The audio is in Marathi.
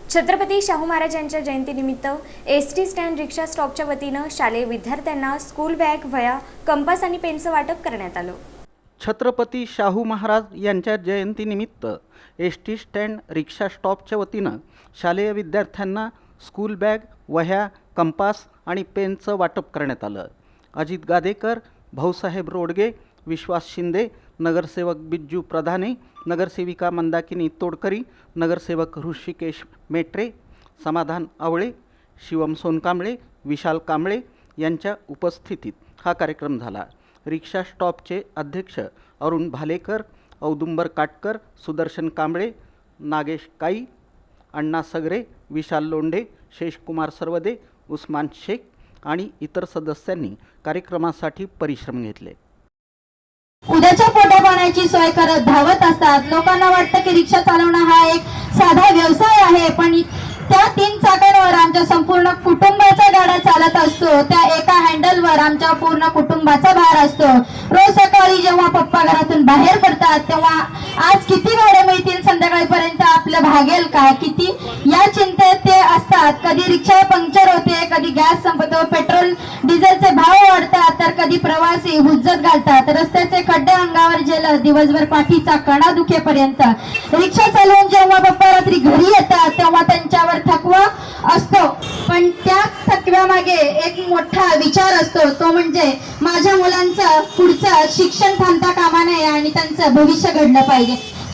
छत्रपती शाहू महाराजांच्या जयंतीनिमित्त एसटी स्टँड रिक्षा स्टॉपच्या वतीनं शालेय विद्यार्थ्यांना स्कूल बॅग, वह्या, कंपास आणि पेनचं वाटप करण्यात आलं। छत्रपती शाहू महाराज यांच्या जयंतीनिमित्त एसटी स्टँड रिक्षा स्टॉपच्या वतीनं शालेय विद्यार्थ्यांना स्कूल बॅग, वह्या, कंपास आणि पेनचं वाटप करण्यात आलं। अजित गादेकर, भाऊसाहेब रोडगे, विश्वास शिंदे, नगरसेवक बिज्जू प्रधाने, नगरसेविका मंदाकिनी तोडकरी, नगरसेवक ऋषिकेश मेट्रे, समाधान आवळे, शिवम सोनकांबळे, विशाल कांबळे यांच्या उपस्थितीत हा कार्यक्रम झाला। रिक्षा स्टॉपचे अध्यक्ष अरुण भालेकर, औदुंबर काटकर, सुदर्शन कांबळे, नागेश काई, अण्णा सगरे, विशाल लोंढे, शेषकुमार सरवदे, उस्मान शेख आणि इतर सदस्यांनी कार्यक्रमासाठी परिश्रम घेतले। उद्याच्या पोटा पाण्याची सोय करत धावत असतात। लोकांना वाटतं की रिक्षा चालवणं हा एक साधा व्यवसाय आहे, पण त्या 3 चाकांवर आमच्या संपूर्ण कुटुंबाचा गाडा चालत असतो। त्या एका हँडलवर आमच्या पूर्ण कुटुंबाचा भार असतो। रोज सकाळी जेव्हा पप्पा घरातून बाहेर पडतात तेव्हा आज किती गाड्या मिळतील, संध्याकाळपर्यंत आपलं भागेल का, किती या चिंतेत ते असतात। कधी रिक्षा पंक्चर होते, कधी गॅस संपतो, पेट्रोल डिझेलचे भाव वाढतात, तर कधी प्रवासी हुज्जत घालतात। रस्त्याचे खड्डे अंगावर झेलत दिवसभर पाठीचा कणा दुखेपर्यंत रिक्षा चालवून जेव्हा पप्पा रात्री घरी येतात तेव्हा त्यांच्यावर थकवा असतो, पण त्या थकव्यामागे एक मोठा विचार असतो, तो म्हणजे माझ्या मुलांचं पुढचं शिक्षण थांबता कामा नये आणि त्यांचं भविष्य घडलं पाहिजे।